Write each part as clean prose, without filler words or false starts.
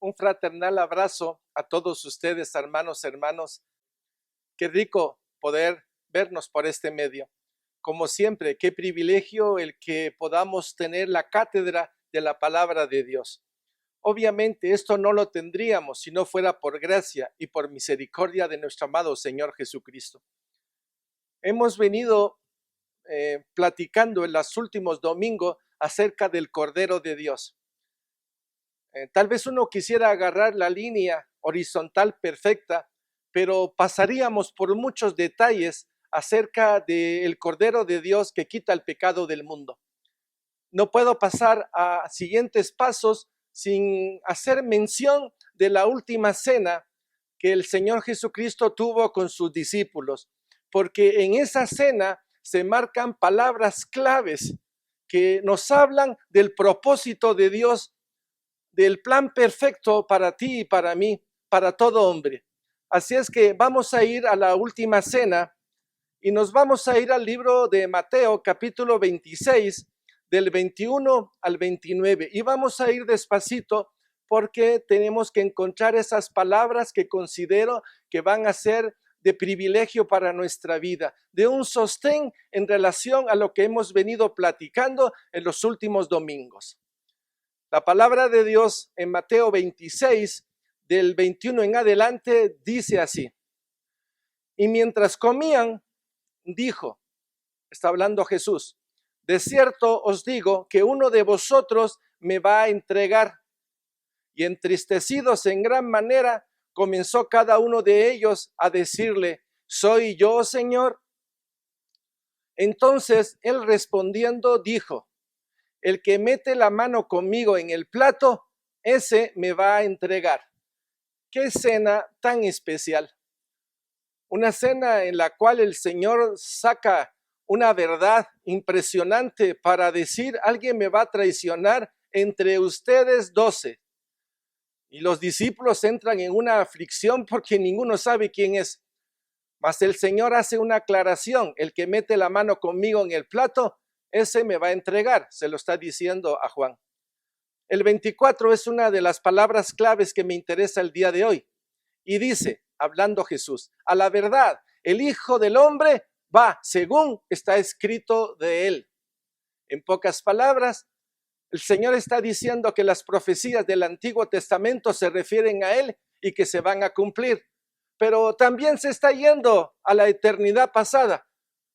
un fraternal abrazo a todos ustedes, hermanos. Qué rico poder vernos por este medio. Como siempre, qué privilegio el que podamos tener la cátedra de la palabra de Dios. Obviamente esto no lo tendríamos si no fuera por gracia y por misericordia de nuestro amado Señor Jesucristo. Hemos venido platicando en los últimos domingos acerca del Cordero de Dios. Tal vez uno quisiera agarrar la línea horizontal perfecta, pero pasaríamos por muchos detalles acerca del Cordero de Dios que quita el pecado del mundo. No puedo pasar a siguientes pasos sin hacer mención de la última cena que el Señor Jesucristo tuvo con sus discípulos, porque en esa cena se marcan palabras claves que nos hablan del propósito de Dios, del plan perfecto para ti y para mí, para todo hombre. Así es que vamos a ir a la última cena y nos vamos a ir al libro de Mateo, capítulo 26, del 21 al 29. Y vamos a ir despacito porque tenemos que encontrar esas palabras que considero que van a ser de privilegio para nuestra vida, de un sostén en relación a lo que hemos venido platicando en los últimos domingos. La palabra de Dios en Mateo 26, del 21 en adelante, dice así: y mientras comían, dijo, está hablando Jesús, de cierto os digo que uno de vosotros me va a entregar. Y entristecidos en gran manera, comenzó cada uno de ellos a decirle, ¿soy yo, Señor? Entonces él respondiendo dijo, el que mete la mano conmigo en el plato, ese me va a entregar. Qué cena tan especial. Una cena en la cual el Señor saca una verdad impresionante para decir, alguien me va a traicionar entre ustedes 12. Y los discípulos entran en una aflicción porque ninguno sabe quién es. Mas el Señor hace una aclaración, el que mete la mano conmigo en el plato, ese me va a entregar, se lo está diciendo a Juan. El 24 es una de las palabras claves que me interesa el día de hoy. Y dice, hablando Jesús, a la verdad, el Hijo del Hombre va según está escrito de él. En pocas palabras, el Señor está diciendo que las profecías del Antiguo Testamento se refieren a él y que se van a cumplir. Pero también se está yendo a la eternidad pasada,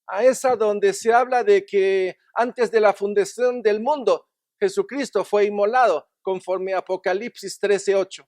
a esa donde se habla de que antes de la fundación del mundo, Jesucristo fue inmolado, conforme a Apocalipsis 13:8.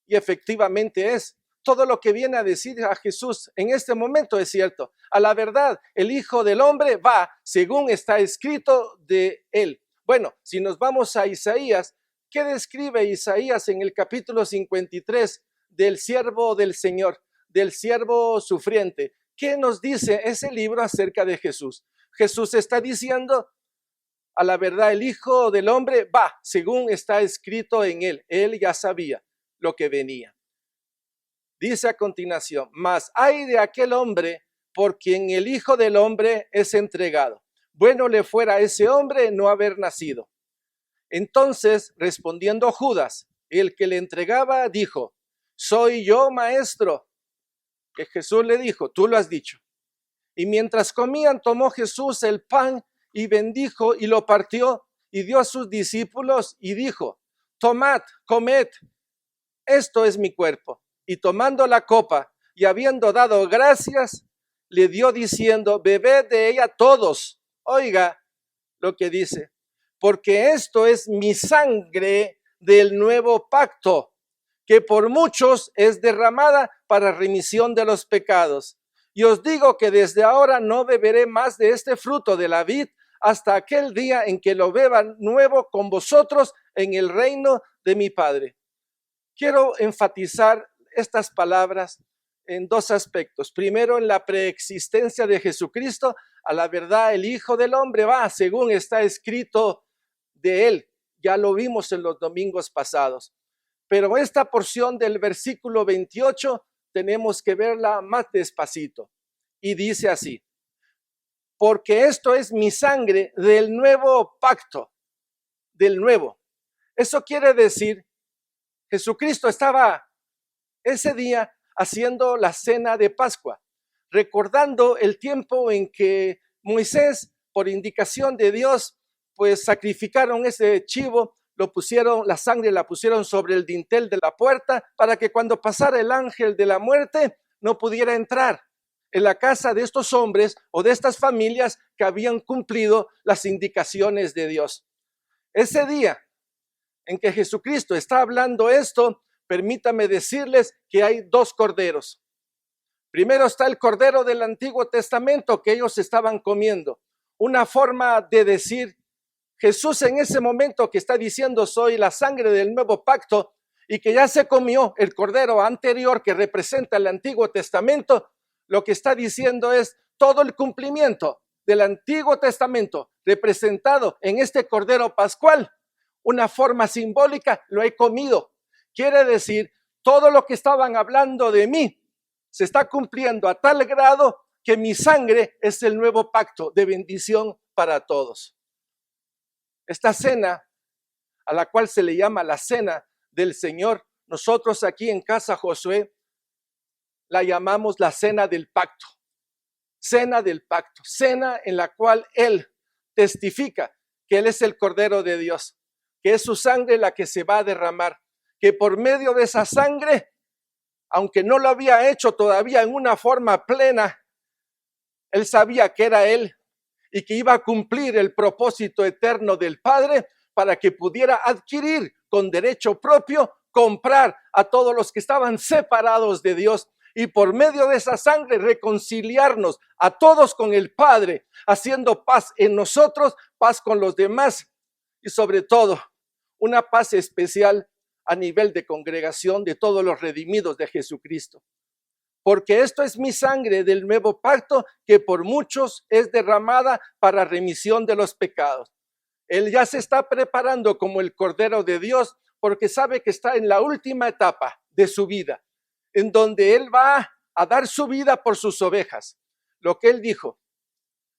Y efectivamente es. Todo lo que viene a decir a Jesús en este momento es cierto. A la verdad, el Hijo del Hombre va según está escrito de él. Bueno, si nos vamos a Isaías, ¿qué describe Isaías en el capítulo 53 del siervo del Señor, del siervo sufriente? ¿Qué nos dice ese libro acerca de Jesús? Jesús está diciendo, a la verdad, el Hijo del Hombre va según está escrito en él. Él ya sabía lo que venía. Dice a continuación, mas ay de aquel hombre por quien el Hijo del Hombre es entregado. Bueno le fuera a ese hombre no haber nacido. Entonces, respondiendo Judas, el que le entregaba, dijo, soy yo, maestro. Que Jesús le dijo, tú lo has dicho. Y mientras comían, tomó Jesús el pan y bendijo y lo partió y dio a sus discípulos y dijo, tomad, comed, esto es mi cuerpo. Y tomando la copa y habiendo dado gracias, le dio diciendo, bebed de ella todos. Oiga lo que dice, porque esto es mi sangre del nuevo pacto, que por muchos es derramada para remisión de los pecados. Y os digo que desde ahora no beberé más de este fruto de la vid hasta aquel día en que lo beba nuevo con vosotros en el reino de mi Padre. Quiero enfatizar estas palabras en dos aspectos. Primero, en la preexistencia de Jesucristo, a la verdad, el Hijo del Hombre va según está escrito de él. Ya lo vimos en los domingos pasados. Pero esta porción del versículo 28 tenemos que verla más despacito. Y dice así, porque esto es mi sangre del nuevo pacto, del nuevo. Eso quiere decir Jesucristo estaba ese día haciendo la cena de Pascua, recordando el tiempo en que Moisés, por indicación de Dios, pues sacrificaron ese chivo, la sangre la pusieron sobre el dintel de la puerta para que cuando pasara el ángel de la muerte no pudiera entrar en la casa de estos hombres o de estas familias que habían cumplido las indicaciones de Dios. Ese día en que Jesucristo está hablando esto, permítame decirles que hay dos corderos. Primero está el cordero del Antiguo Testamento que ellos estaban comiendo. Una forma de decir, Jesús en ese momento que está diciendo soy la sangre del nuevo pacto y que ya se comió el cordero anterior que representa el Antiguo Testamento, lo que está diciendo es todo el cumplimiento del Antiguo Testamento representado en este cordero pascual. Una forma simbólica, lo he comido. Quiere decir, todo lo que estaban hablando de mí se está cumpliendo a tal grado que mi sangre es el nuevo pacto de bendición para todos. Esta cena, a la cual se le llama la cena del Señor, nosotros aquí en Casa Josué la llamamos la cena del pacto. Cena del pacto, cena en la cual Él testifica que Él es el Cordero de Dios, que es su sangre la que se va a derramar, que por medio de esa sangre, aunque no lo había hecho todavía en una forma plena, Él sabía que era Él y que iba a cumplir el propósito eterno del Padre para que pudiera adquirir con derecho propio, comprar a todos los que estaban separados de Dios y por medio de esa sangre reconciliarnos a todos con el Padre, haciendo paz en nosotros, paz con los demás y sobre todo una paz especial a nivel de congregación de todos los redimidos de Jesucristo. Porque esto es mi sangre del nuevo pacto que por muchos es derramada para remisión de los pecados. Él ya se está preparando como el Cordero de Dios porque sabe que está en la última etapa de su vida, en donde Él va a dar su vida por sus ovejas. Lo que Él dijo,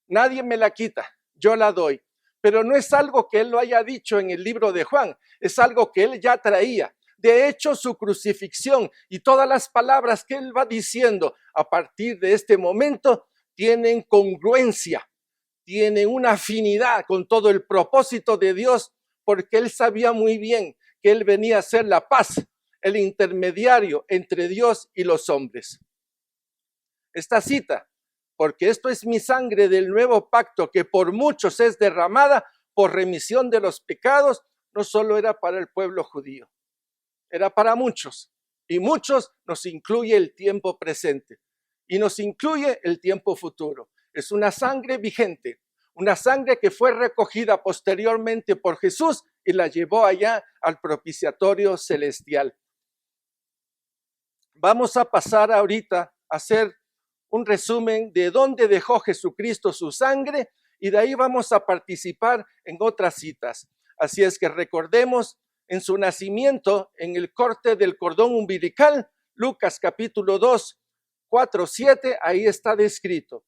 nadie me la quita, yo la doy. Pero no es algo que Él lo haya dicho en el libro de Juan, es algo que Él ya traía. De hecho, su crucifixión y todas las palabras que Él va diciendo a partir de este momento tienen congruencia, tienen una afinidad con todo el propósito de Dios, porque Él sabía muy bien que Él venía a ser la paz, el intermediario entre Dios y los hombres. Esta cita, porque esto es mi sangre del nuevo pacto que por muchos es derramada por remisión de los pecados, no solo era para el pueblo judío, era para muchos, y muchos nos incluye el tiempo presente y nos incluye el tiempo futuro. Es una sangre vigente, una sangre que fue recogida posteriormente por Jesús y la llevó allá al propiciatorio celestial. Vamos a pasar ahorita a hacer un resumen de dónde dejó Jesucristo su sangre y de ahí vamos a participar en otras citas. Así es que recordemos en su nacimiento, en el corte del cordón umbilical, Lucas capítulo 2, 4, 7, ahí está descrito.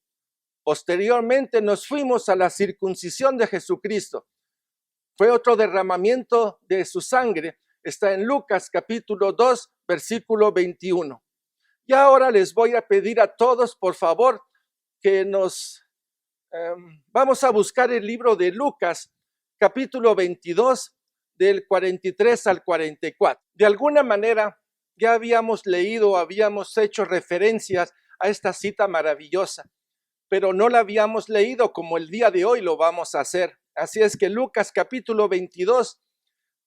Posteriormente nos fuimos a la circuncisión de Jesucristo. Fue otro derramamiento de su sangre. Está en Lucas capítulo 2, versículo 21. Y ahora les voy a pedir a todos, por favor, que vamos a buscar el libro de Lucas capítulo 22, del 43 al 44. De alguna manera ya habíamos leído, habíamos hecho referencias a esta cita maravillosa, pero no la habíamos leído como el día de hoy lo vamos a hacer. Así es que Lucas capítulo 22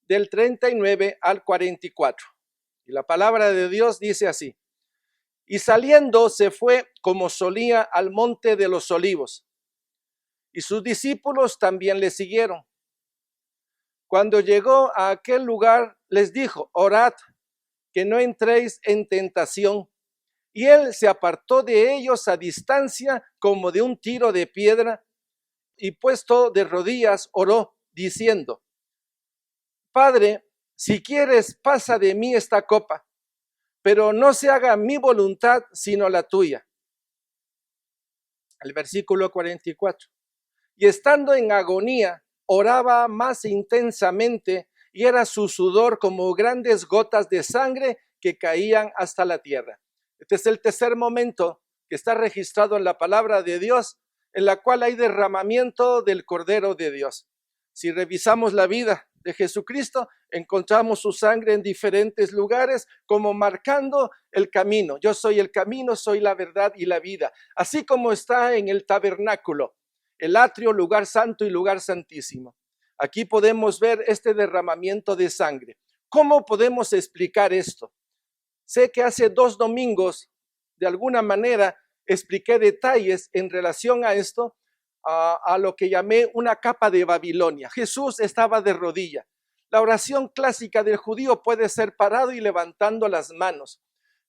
del 39 al 44. Y la palabra de Dios dice así: y saliendo se fue como solía al monte de los olivos, y sus discípulos también le siguieron. Cuando llegó a aquel lugar, les dijo: orad, que no entréis en tentación. Y él se apartó de ellos a distancia como de un tiro de piedra, y puesto de rodillas oró, diciendo: Padre, si quieres, pasa de mí esta copa, pero no se haga mi voluntad, sino la tuya. El versículo 44. Y estando en agonía, oraba más intensamente y era su sudor como grandes gotas de sangre que caían hasta la tierra. Este es el tercer momento que está registrado en la palabra de Dios, en la cual hay derramamiento del Cordero de Dios. Si revisamos la vida de Jesucristo, encontramos su sangre en diferentes lugares, como marcando el camino. Yo soy el camino, soy la verdad y la vida. Así como está en el tabernáculo, el atrio, lugar santo y lugar santísimo. Aquí podemos ver este derramamiento de sangre. ¿Cómo podemos explicar esto? Sé que hace 2 domingos, de alguna manera, expliqué detalles en relación a esto, a lo que llamé una capa de Babilonia. Jesús estaba de rodilla. La oración clásica del judío puede ser parado y levantando las manos,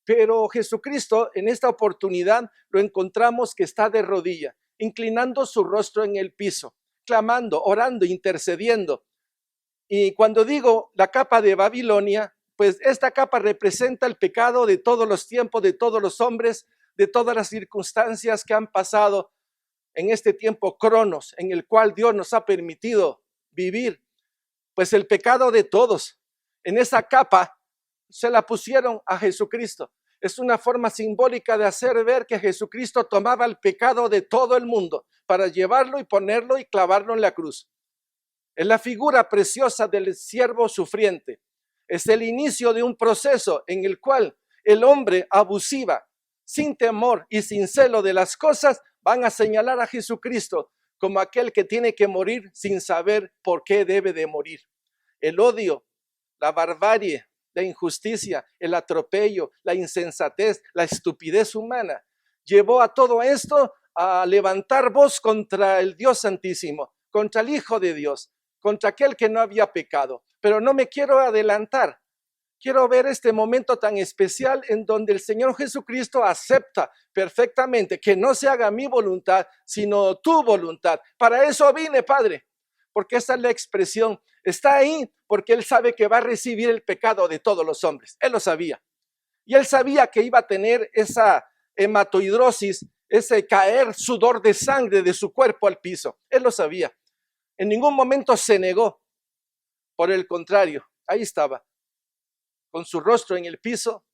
pero Jesucristo en esta oportunidad lo encontramos que está de rodilla, inclinando su rostro en el piso, clamando, orando, intercediendo. Y cuando digo la capa de Babilonia, pues esta capa representa el pecado de todos los tiempos, de todos los hombres, de todas las circunstancias que han pasado en este tiempo cronos, en el cual Dios nos ha permitido vivir. Pues el pecado de todos, en esa capa se la pusieron a Jesucristo. Es una forma simbólica de hacer ver que Jesucristo tomaba el pecado de todo el mundo para llevarlo y ponerlo y clavarlo en la cruz. Es la figura preciosa del siervo sufriente. Es el inicio de un proceso en el cual el hombre abusiva, sin temor y sin celo de las cosas, van a señalar a Jesucristo como aquel que tiene que morir sin saber por qué debe de morir. El odio, la barbarie, la injusticia, el atropello, la insensatez, la estupidez humana, llevó a todo esto a levantar voz contra el Dios Santísimo, contra el Hijo de Dios, contra aquel que no había pecado. Pero no me quiero adelantar. Quiero ver este momento tan especial en donde el Señor Jesucristo acepta perfectamente que no se haga mi voluntad, sino tu voluntad. Para eso vine, Padre, porque esa es la expresión. Está ahí porque Él sabe que va a recibir el pecado de todos los hombres. Él lo sabía. Y Él sabía que iba a tener esa hematoidrosis, ese caer sudor de sangre de su cuerpo al piso. Él lo sabía. En ningún momento se negó. Por el contrario, ahí estaba, con su rostro en el piso,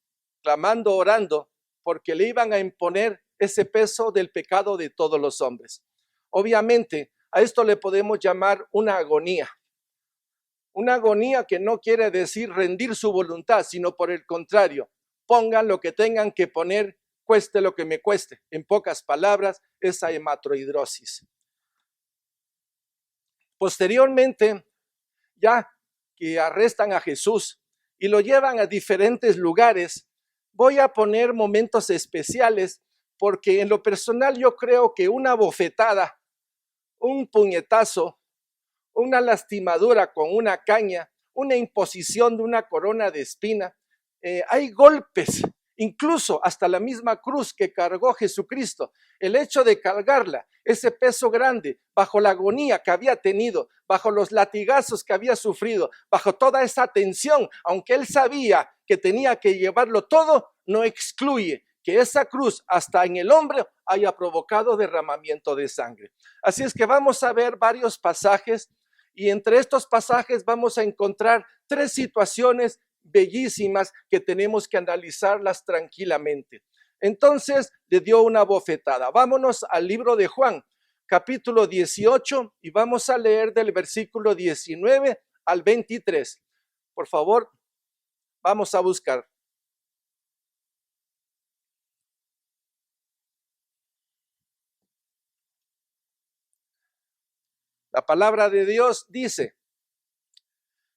clamando, orando, porque le iban a imponer ese peso del pecado de todos los hombres. Obviamente, a esto le podemos llamar una agonía. Una agonía que no quiere decir rendir su voluntad, sino por el contrario, pongan lo que tengan que poner, cueste lo que me cueste. En pocas palabras, esa hematoidrosis. Posteriormente, ya que arrestan a Jesús y lo llevan a diferentes lugares, voy a poner momentos especiales porque en lo personal yo creo que una bofetada, un puñetazo, una lastimadura con una caña, una imposición de una corona de espina, hay golpes, incluso hasta la misma cruz que cargó Jesucristo, el hecho de cargarla, ese peso grande, bajo la agonía que había tenido, bajo los latigazos que había sufrido, bajo toda esa tensión, aunque él sabía que tenía que llevarlo todo, no excluye que esa cruz hasta en el hombre haya provocado derramamiento de sangre. Así es que vamos a ver varios pasajes y entre estos pasajes vamos a encontrar 3 situaciones bellísimas que tenemos que analizarlas tranquilamente. Entonces le dio una bofetada. Vámonos al libro de Juan, capítulo 18, y vamos a leer del versículo 19 al 23. Por favor, vamos a buscar. La palabra de Dios dice: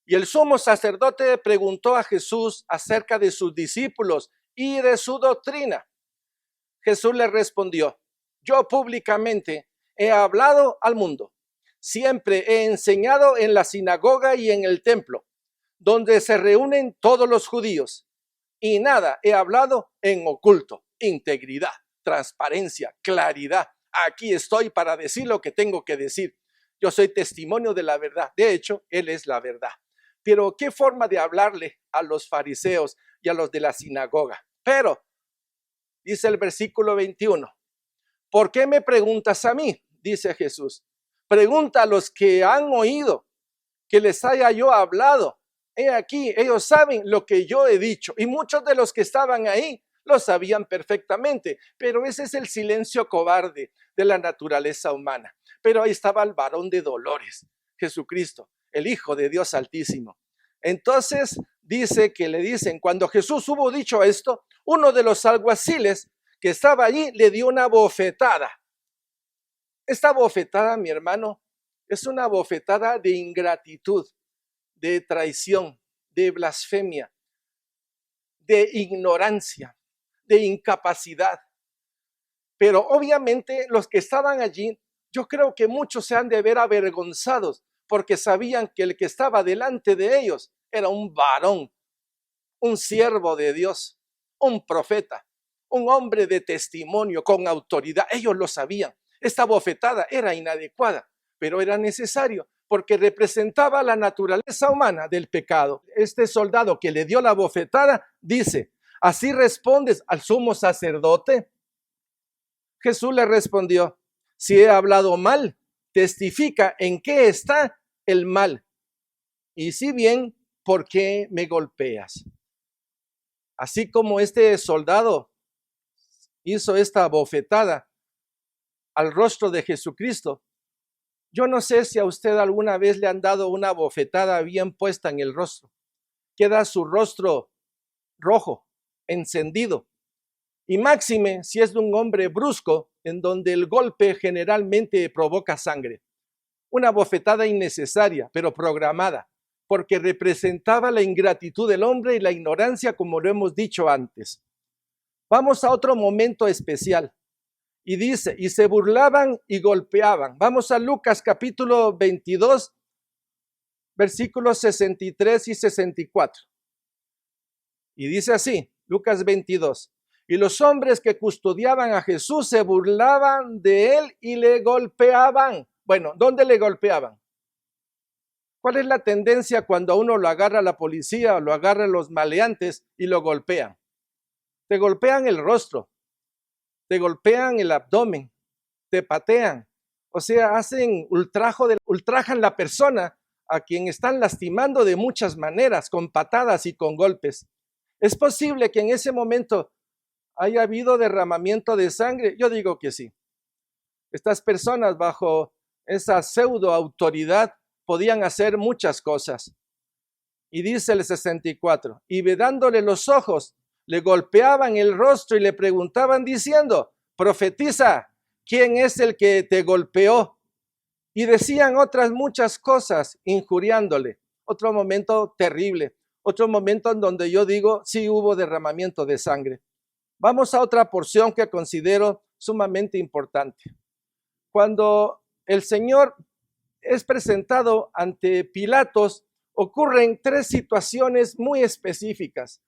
y el sumo sacerdote preguntó a Jesús acerca de sus discípulos y de su doctrina. Jesús le respondió: yo públicamente he hablado al mundo. Siempre he enseñado en la sinagoga y en el templo, donde se reúnen todos los judíos. Y nada he hablado en oculto. Integridad, transparencia, claridad. Aquí estoy para decir lo que tengo que decir. Yo soy testimonio de la verdad. De hecho, Él es la verdad. Pero qué forma de hablarle a los fariseos y a los de la sinagoga. Pero, dice el versículo 21, ¿por qué me preguntas a mí? Dice Jesús. Pregunta a los que han oído que les haya yo hablado he aquí, ellos saben lo que yo he dicho. Y muchos de los que estaban ahí lo sabían perfectamente, pero ese es el silencio cobarde de la naturaleza humana. Pero ahí estaba el varón de dolores, Jesucristo, el Hijo de Dios Altísimo. Entonces dice que le dicen, cuando Jesús hubo dicho esto, uno de los alguaciles que estaba allí le dio una bofetada. Esta bofetada, mi hermano, es una bofetada de ingratitud, de traición, de blasfemia, de ignorancia, de incapacidad. Pero obviamente los que estaban allí, yo creo que muchos se han de ver avergonzados porque sabían que el que estaba delante de ellos era un varón, un siervo de Dios, un profeta, un hombre de testimonio con autoridad. Ellos lo sabían. Esta bofetada era inadecuada, pero era necesario porque representaba la naturaleza humana del pecado. Este soldado que le dio la bofetada dice, ¿así respondes al sumo sacerdote? Jesús le respondió, si he hablado mal, testifica en qué está el mal. Y si bien, ¿por qué me golpeas? Así como este soldado hizo esta bofetada al rostro de Jesucristo, yo no sé si a usted alguna vez le han dado una bofetada bien puesta en el rostro. Queda su rostro rojo, encendido. Y máxime si es de un hombre brusco, en donde el golpe generalmente provoca sangre. Una bofetada innecesaria, pero programada, porque representaba la ingratitud del hombre y la ignorancia, como lo hemos dicho antes. Vamos a otro momento especial. Y dice, y se burlaban y golpeaban. Vamos a Lucas capítulo 22, versículos 63 y 64. Y dice así, Lucas 22. Y los hombres que custodiaban a Jesús se burlaban de él y le golpeaban. Bueno, ¿dónde le golpeaban? ¿Cuál es la tendencia cuando a uno lo agarra la policía o lo agarran los maleantes y lo golpean? Te golpean el rostro, te golpean el abdomen, te patean. O sea, ultrajan la persona a quien están lastimando de muchas maneras, con patadas y con golpes. ¿Es posible que en ese momento haya habido derramamiento de sangre? Yo digo que sí. Estas personas bajo esa pseudo autoridad podían hacer muchas cosas. Y dice el 64, y vedándole los ojos, le golpeaban el rostro y le preguntaban diciendo, profetiza, ¿quién es el que te golpeó? Y decían otras muchas cosas, injuriándole. Otro momento terrible, otro momento en donde yo digo, sí hubo derramamiento de sangre. Vamos a otra porción que considero sumamente importante. Cuando el Señor es presentado ante Pilatos, ocurren tres situaciones muy específicas,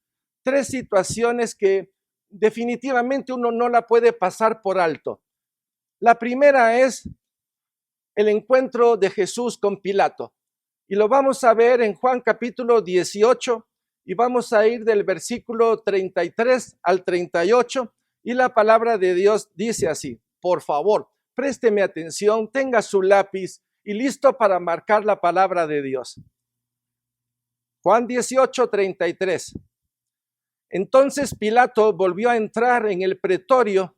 tres situaciones que definitivamente uno no la puede pasar por alto. La primera es el encuentro de Jesús con Pilato, y lo vamos a ver en Juan capítulo 18, y vamos a ir del versículo 33 al 38, y la palabra de Dios dice así, por favor, présteme atención, tenga su lápiz y listo para marcar la palabra de Dios. Juan 18, 33. Entonces Pilato volvió a entrar en el pretorio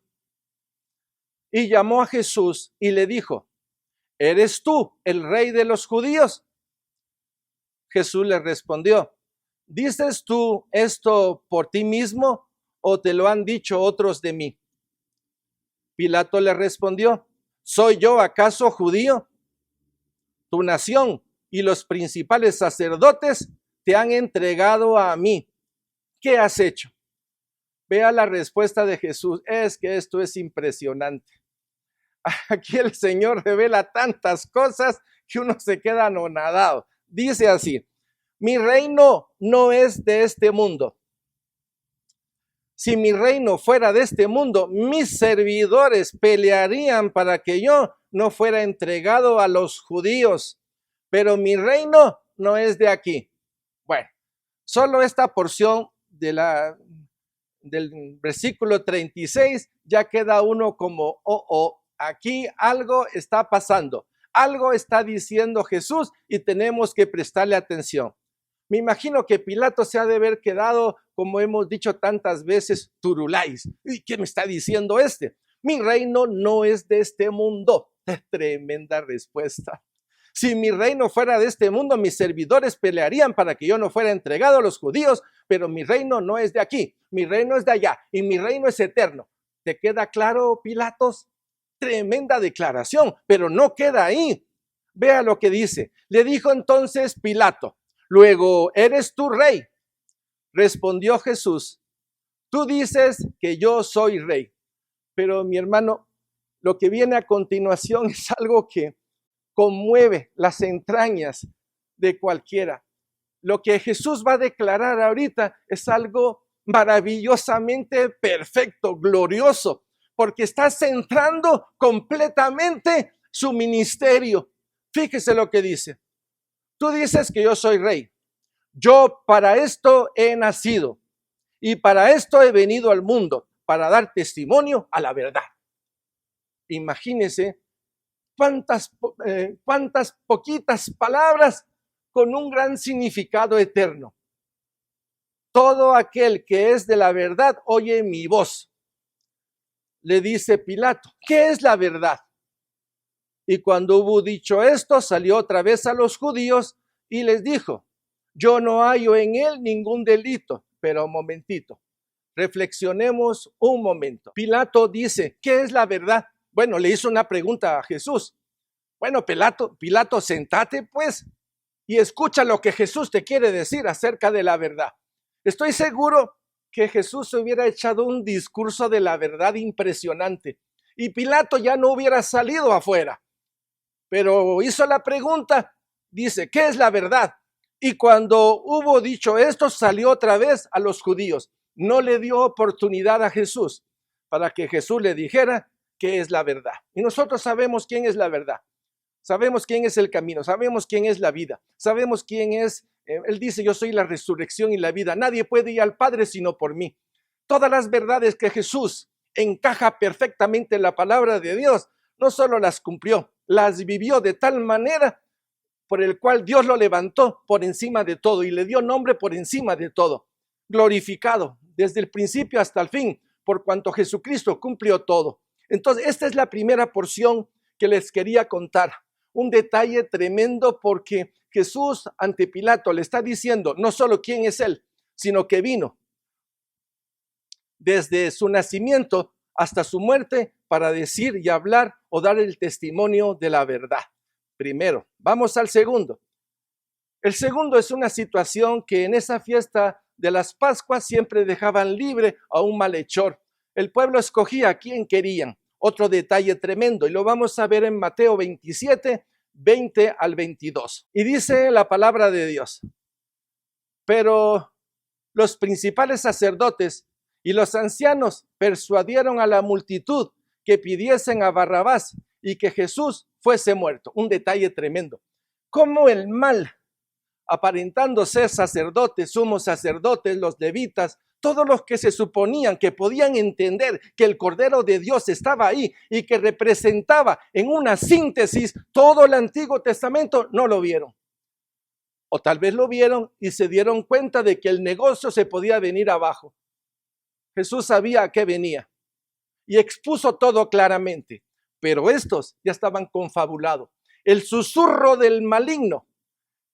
y llamó a Jesús y le dijo, ¿eres tú el rey de los judíos? Jesús le respondió, ¿dices tú esto por ti mismo o te lo han dicho otros de mí? Pilato le respondió, ¿soy yo acaso judío? Tu nación y los principales sacerdotes te han entregado a mí. ¿Qué has hecho? Vea la respuesta de Jesús. Es que esto es impresionante. Aquí el Señor revela tantas cosas que uno se queda anonadado. Dice así, mi reino no es de este mundo. Si mi reino fuera de este mundo, mis servidores pelearían para que yo no fuera entregado a los judíos, pero mi reino no es de aquí. Bueno, solo esta porción del versículo 36 ya queda uno como, aquí algo está pasando, algo está diciendo Jesús y tenemos que prestarle atención. Me imagino que Pilato se ha de haber quedado, como hemos dicho tantas veces, turulais. ¿Y qué me está diciendo este? Mi reino no es de este mundo. Tremenda respuesta. Si mi reino fuera de este mundo, mis servidores pelearían para que yo no fuera entregado a los judíos, pero mi reino no es de aquí, mi reino es de allá y mi reino es eterno. ¿Te queda claro, Pilatos? Tremenda declaración, pero no queda ahí. Vea lo que dice. Le dijo entonces Pilato, luego, ¿eres tú rey? Respondió Jesús, tú dices que yo soy rey. Pero mi hermano, lo que viene a continuación es algo que conmueve las entrañas de cualquiera. Lo que Jesús va a declarar ahorita es algo maravillosamente perfecto, glorioso, porque está centrando completamente su ministerio. Fíjese lo que dice. Tú dices que yo soy rey. Yo para esto he nacido y para esto he venido al mundo, para dar testimonio a la verdad. Imagínese cuántas poquitas palabras con un gran significado eterno. Todo aquel que es de la verdad oye mi voz. Le dice Pilato, ¿qué es la verdad? Y cuando hubo dicho esto, salió otra vez a los judíos y les dijo, yo no hallo en él ningún delito, pero un momentito, reflexionemos un momento. Pilato dice, ¿qué es la verdad? Bueno, le hizo una pregunta a Jesús. Bueno, Pilato, sentate pues y escucha lo que Jesús te quiere decir acerca de la verdad. Estoy seguro que Jesús se hubiera echado un discurso de la verdad impresionante y Pilato ya no hubiera salido afuera. Pero hizo la pregunta, dice, ¿qué es la verdad? Y cuando hubo dicho esto, salió otra vez a los judíos. No le dio oportunidad a Jesús para que Jesús le dijera qué es la verdad. Y nosotros sabemos quién es la verdad. Sabemos quién es el camino, sabemos quién es la vida, sabemos quién es, él dice, yo soy la resurrección y la vida, nadie puede ir al Padre sino por mí. Todas las verdades que Jesús encaja perfectamente en la palabra de Dios, no solo las cumplió, las vivió de tal manera por el cual Dios lo levantó por encima de todo y le dio nombre por encima de todo, glorificado desde el principio hasta el fin, por cuanto Jesucristo cumplió todo. Entonces, esta es la primera porción que les quería contar. Un detalle tremendo porque Jesús ante Pilato le está diciendo no solo quién es él, sino que vino desde su nacimiento hasta su muerte para decir y hablar o dar el testimonio de la verdad. Primero, vamos al segundo. El segundo es una situación que en esa fiesta de las Pascuas siempre dejaban libre a un malhechor. El pueblo escogía a quien querían. Otro detalle tremendo, y lo vamos a ver en Mateo 27, 20 al 22. Y dice la palabra de Dios, pero los principales sacerdotes y los ancianos persuadieron a la multitud que pidiesen a Barrabás y que Jesús fuese muerto. Un detalle tremendo. Cómo el mal, aparentando ser sacerdotes, sumos sacerdotes, los levitas, todos los que se suponían que podían entender que el Cordero de Dios estaba ahí y que representaba en una síntesis todo el Antiguo Testamento, no lo vieron. O tal vez lo vieron y se dieron cuenta de que el negocio se podía venir abajo. Jesús sabía a qué venía y expuso todo claramente, pero estos ya estaban confabulados. El susurro del maligno,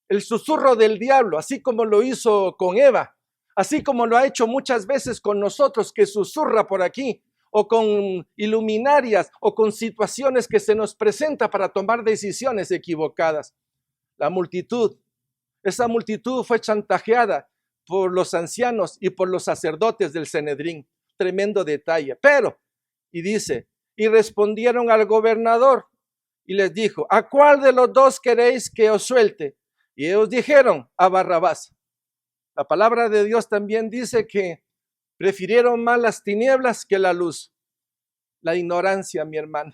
el susurro del diablo, así como lo hizo con Eva, así como lo ha hecho muchas veces con nosotros, que susurra por aquí, o con iluminarias, o con situaciones que se nos presenta para tomar decisiones equivocadas. La multitud, esa multitud fue chantajeada por los ancianos y por los sacerdotes del Sanedrín. Tremendo detalle. Pero, y dice, y respondieron al gobernador y les dijo, ¿a cuál de los dos queréis que os suelte? Y ellos dijeron, a Barrabás. La palabra de Dios también dice que prefirieron más las tinieblas que la luz. La ignorancia, mi hermano.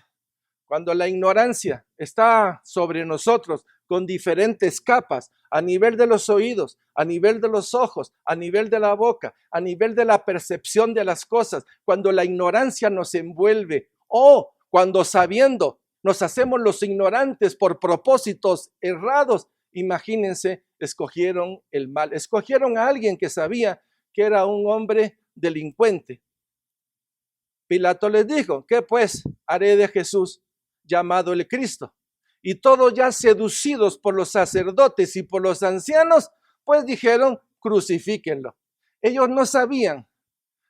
Cuando la ignorancia está sobre nosotros con diferentes capas, a nivel de los oídos, a nivel de los ojos, a nivel de la boca, a nivel de la percepción de las cosas, cuando la ignorancia nos envuelve o cuando sabiendo nos hacemos los ignorantes por propósitos errados Imagínense, escogieron el mal, escogieron a alguien que sabía que era un hombre delincuente. Pilato les dijo, ¿qué pues haré de Jesús llamado el Cristo? Y todos ya seducidos por los sacerdotes y por los ancianos, pues dijeron, crucifíquenlo. Ellos no sabían,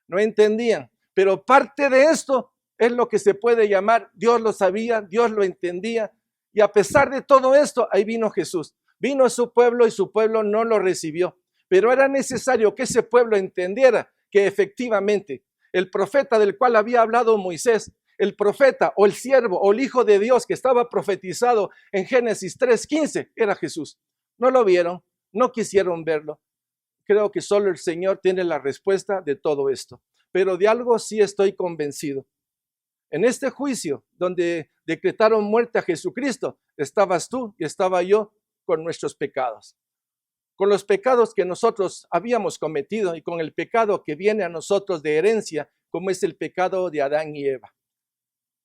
no entendían, pero parte de esto es lo que se puede llamar, Dios lo sabía, Dios lo entendía, y a pesar de todo esto, ahí vino Jesús. Vino a su pueblo y su pueblo no lo recibió, pero era necesario que ese pueblo entendiera que efectivamente el profeta del cual había hablado Moisés, el profeta o el siervo o el hijo de Dios que estaba profetizado en Génesis 3:15, era Jesús. No lo vieron, no quisieron verlo. Creo que solo el Señor tiene la respuesta de todo esto, pero de algo sí estoy convencido. En este juicio donde decretaron muerte a Jesucristo, estabas tú y estaba yo con nuestros pecados, con los pecados que nosotros habíamos cometido y con el pecado que viene a nosotros de herencia, como es el pecado de Adán y Eva.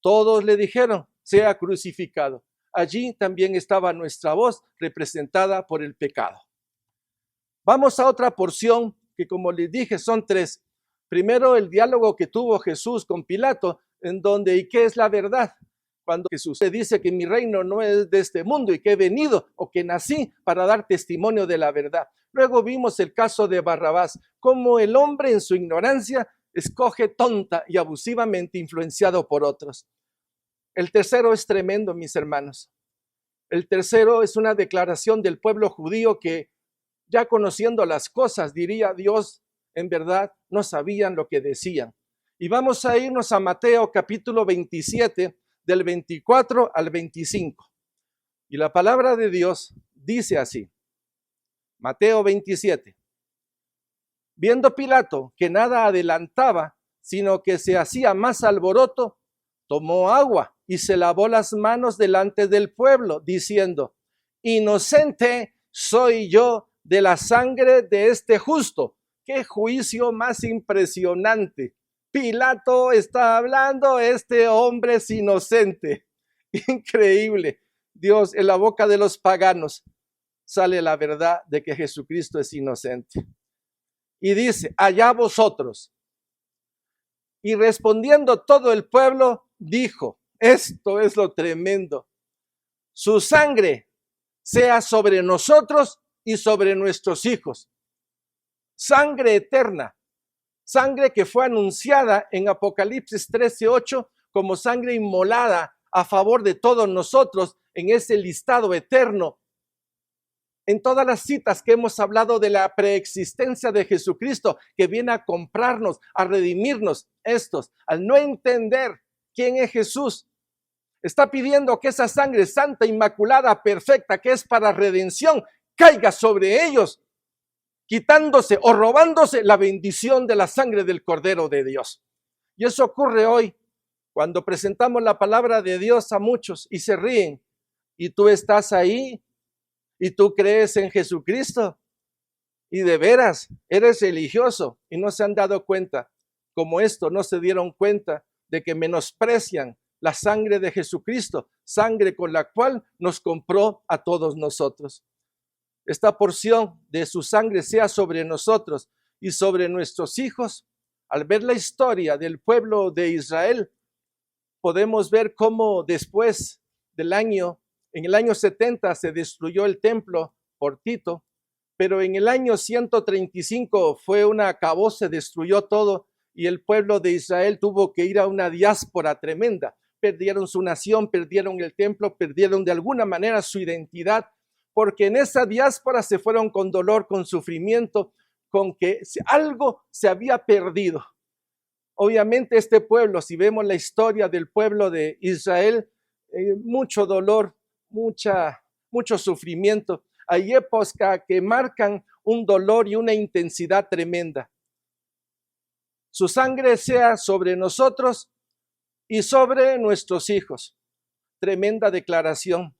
Todos le dijeron, sea crucificado. Allí también estaba nuestra voz representada por el pecado. Vamos a otra porción que, como les dije, son tres. Primero, el diálogo que tuvo Jesús con Pilato, en donde, ¿y qué es la verdad? Cuando Jesús le dice que mi reino no es de este mundo y que he venido o que nací para dar testimonio de la verdad. Luego vimos el caso de Barrabás, cómo el hombre en su ignorancia escoge tonta y abusivamente influenciado por otros. El tercero es tremendo, mis hermanos. El tercero es una declaración del pueblo judío que, ya conociendo las cosas, diría Dios, en verdad no sabían lo que decían. Y vamos a irnos a Mateo capítulo 27, del 24 al 25. Y la palabra de Dios dice así, Mateo 27. Viendo Pilato que nada adelantaba, sino que se hacía más alboroto, tomó agua y se lavó las manos delante del pueblo, diciendo, inocente soy yo de la sangre de este justo. ¡Qué juicio más impresionante! Pilato está hablando, este hombre es inocente. Increíble. Dios, en la boca de los paganos sale la verdad de que Jesucristo es inocente. Y dice, allá vosotros. Y respondiendo todo el pueblo, dijo, esto es lo tremendo, su sangre sea sobre nosotros y sobre nuestros hijos. Sangre eterna, sangre que fue anunciada en Apocalipsis 13:8 como sangre inmolada a favor de todos nosotros en ese listado eterno. En todas las citas que hemos hablado de la preexistencia de Jesucristo, que viene a comprarnos, a redimirnos, estos, al no entender quién es Jesús, está pidiendo que esa sangre santa, inmaculada, perfecta, que es para redención, caiga sobre ellos, quitándose o robándose la bendición de la sangre del Cordero de Dios. Y eso ocurre hoy, cuando presentamos la palabra de Dios a muchos y se ríen, y tú estás ahí, y tú crees en Jesucristo, y de veras eres religioso, y no se han dado cuenta, como esto no se dieron cuenta de que menosprecian la sangre de Jesucristo, sangre con la cual nos compró a todos nosotros. Esta porción de su sangre sea sobre nosotros y sobre nuestros hijos. Al ver la historia del pueblo de Israel, podemos ver cómo después del en el año 70 se destruyó el templo por Tito, pero en el año 135 fue un acabose, se destruyó todo y el pueblo de Israel tuvo que ir a una diáspora tremenda. Perdieron su nación, perdieron el templo, perdieron de alguna manera su identidad, porque en esa diáspora se fueron con dolor, con sufrimiento, con que algo se había perdido. Obviamente este pueblo, si vemos la historia del pueblo de Israel, mucho dolor, mucho sufrimiento. Hay épocas que marcan un dolor y una intensidad tremenda. Su sangre sea sobre nosotros y sobre nuestros hijos. Tremenda declaración.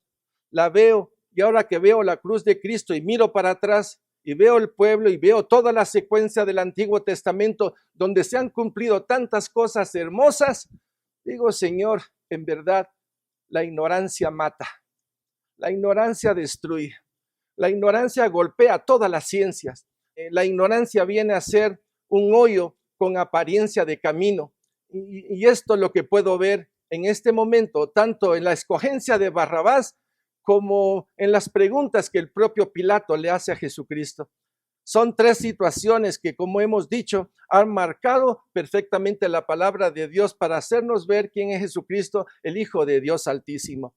La veo, y ahora que veo la cruz de Cristo y miro para atrás y veo el pueblo y veo toda la secuencia del Antiguo Testamento donde se han cumplido tantas cosas hermosas, digo, Señor, en verdad, la ignorancia mata. La ignorancia destruye. La ignorancia golpea todas las ciencias. La ignorancia viene a ser un hoyo con apariencia de camino. Y esto es lo que puedo ver en este momento, tanto en la escogencia de Barrabás como en las preguntas que el propio Pilato le hace a Jesucristo. Son tres situaciones que, como hemos dicho, han marcado perfectamente la palabra de Dios para hacernos ver quién es Jesucristo, el Hijo de Dios Altísimo.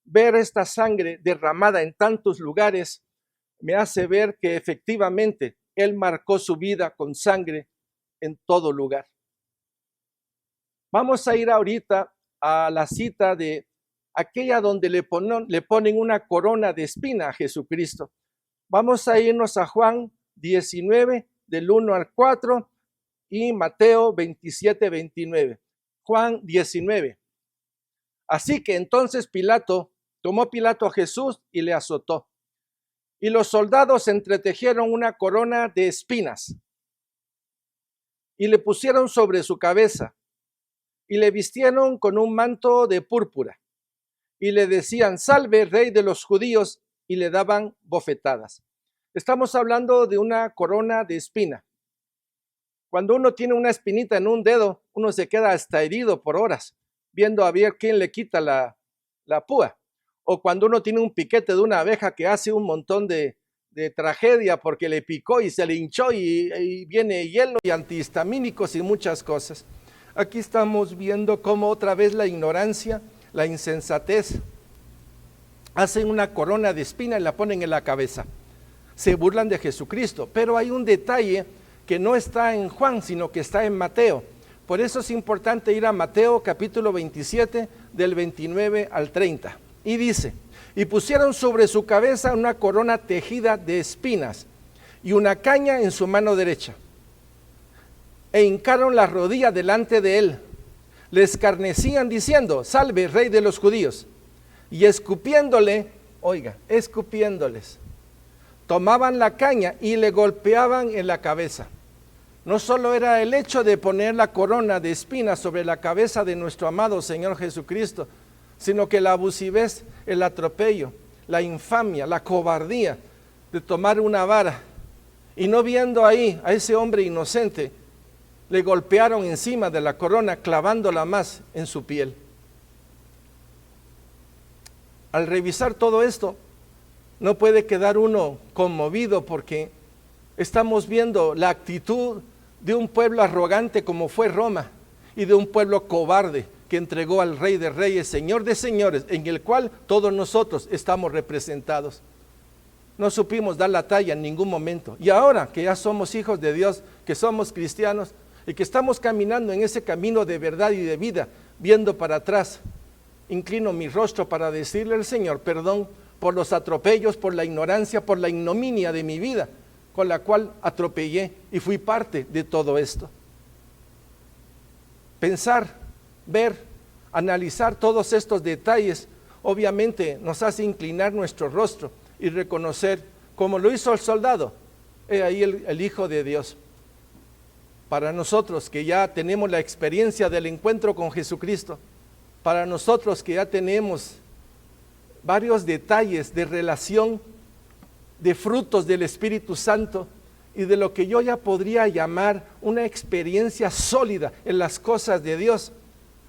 Ver esta sangre derramada en tantos lugares me hace ver que efectivamente Él marcó su vida con sangre en todo lugar. Vamos a ir ahorita a la cita de aquella donde le ponen una corona de espina a Jesucristo. Vamos a irnos a Juan 19, del 1 al 4, y Mateo 27, 29. Juan 19. Así que entonces tomó Pilato a Jesús y le azotó. Y los soldados entretejieron una corona de espinas y le pusieron sobre su cabeza y le vistieron con un manto de púrpura y le decían: salve, rey de los judíos, y le daban bofetadas. Estamos hablando de una corona de espina. Cuando uno tiene una espinita en un dedo, uno se queda hasta herido por horas, viendo a ver quién le quita la púa. O cuando uno tiene un piquete de una abeja que hace un montón de tragedia porque le picó y se le hinchó y viene hielo y antihistamínicos y muchas cosas. Aquí estamos viendo cómo otra vez la ignorancia, la insensatez, hacen una corona de espina y la ponen en la cabeza. Se burlan de Jesucristo, pero hay un detalle que no está en Juan, sino que está en Mateo. Por eso es importante ir a Mateo capítulo 27, del 29 al 30. Y dice: y pusieron sobre su cabeza una corona tejida de espinas y una caña en su mano derecha. E hincaron la rodilla delante de él. Le escarnecían diciendo: salve, rey de los judíos. Y escupiéndoles, tomaban la caña y le golpeaban en la cabeza. No solo era el hecho de poner la corona de espinas sobre la cabeza de nuestro amado Señor Jesucristo, sino que la abusivez, el atropello, la infamia, la cobardía de tomar una vara y no viendo ahí a ese hombre inocente, le golpearon encima de la corona, clavándola más en su piel. Al revisar todo esto, no puede quedar uno conmovido, porque estamos viendo la actitud de un pueblo arrogante como fue Roma, y de un pueblo cobarde que entregó al Rey de Reyes, Señor de Señores, en el cual todos nosotros estamos representados. No supimos dar la talla en ningún momento. Y ahora que ya somos hijos de Dios, que somos cristianos y que estamos caminando en ese camino de verdad y de vida, viendo para atrás, inclino mi rostro para decirle al Señor perdón por los atropellos, por la ignorancia, por la ignominia de mi vida, con la cual atropellé y fui parte de todo esto. Pensar, ver, analizar todos estos detalles, obviamente nos hace inclinar nuestro rostro y reconocer, como lo hizo el soldado, he ahí el Hijo de Dios. Para nosotros que ya tenemos la experiencia del encuentro con Jesucristo, para nosotros que ya tenemos varios detalles de relación, de frutos del Espíritu Santo y de lo que yo ya podría llamar una experiencia sólida en las cosas de Dios,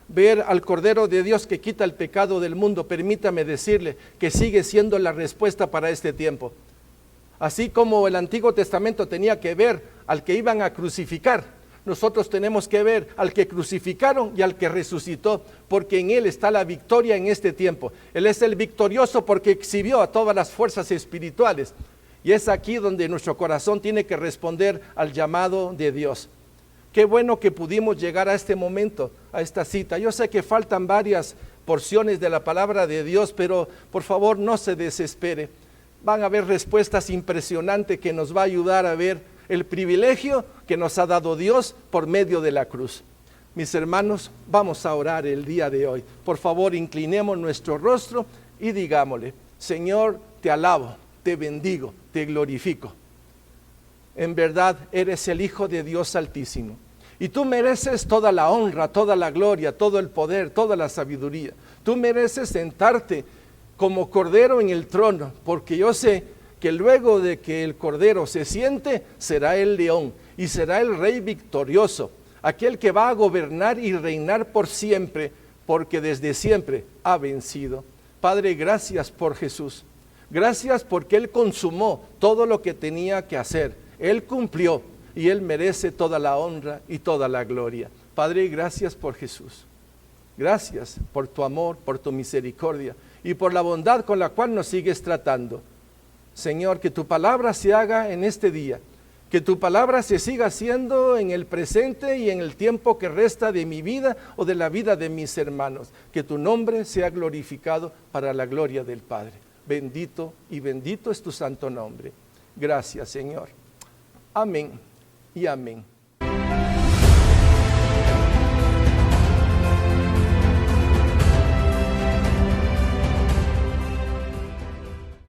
ver al Cordero de Dios que quita el pecado del mundo, permítame decirle que sigue siendo la respuesta para este tiempo. Así como el Antiguo Testamento tenía que ver al que iban a crucificar, nosotros tenemos que ver al que crucificaron y al que resucitó, porque en Él está la victoria en este tiempo. Él es el victorioso porque exhibió a todas las fuerzas espirituales. Y es aquí donde nuestro corazón tiene que responder al llamado de Dios. Qué bueno que pudimos llegar a este momento, a esta cita. Yo sé que faltan varias porciones de la palabra de Dios, pero por favor no se desespere. Van a haber respuestas impresionantes que nos va a ayudar a ver el privilegio que nos ha dado Dios por medio de la cruz. Mis hermanos, vamos a orar el día de hoy. Por favor, inclinemos nuestro rostro y digámosle: Señor, te alabo, te bendigo, te glorifico. En verdad, eres el Hijo de Dios Altísimo. Y tú mereces toda la honra, toda la gloria, todo el poder, toda la sabiduría. Tú mereces sentarte como Cordero en el trono, porque yo sé que luego de que el Cordero se siente, será el león y será el Rey victorioso, aquel que va a gobernar y reinar por siempre, porque desde siempre ha vencido. Padre, gracias por Jesús. Gracias porque Él consumó todo lo que tenía que hacer. Él cumplió y Él merece toda la honra y toda la gloria. Padre, gracias por Jesús. Gracias por tu amor, por tu misericordia y por la bondad con la cual nos sigues tratando. Señor, que tu palabra se haga en este día, que tu palabra se siga haciendo en el presente y en el tiempo que resta de mi vida o de la vida de mis hermanos. Que tu nombre sea glorificado para la gloria del Padre. Bendito y bendito es tu santo nombre. Gracias, Señor. Amén y amén.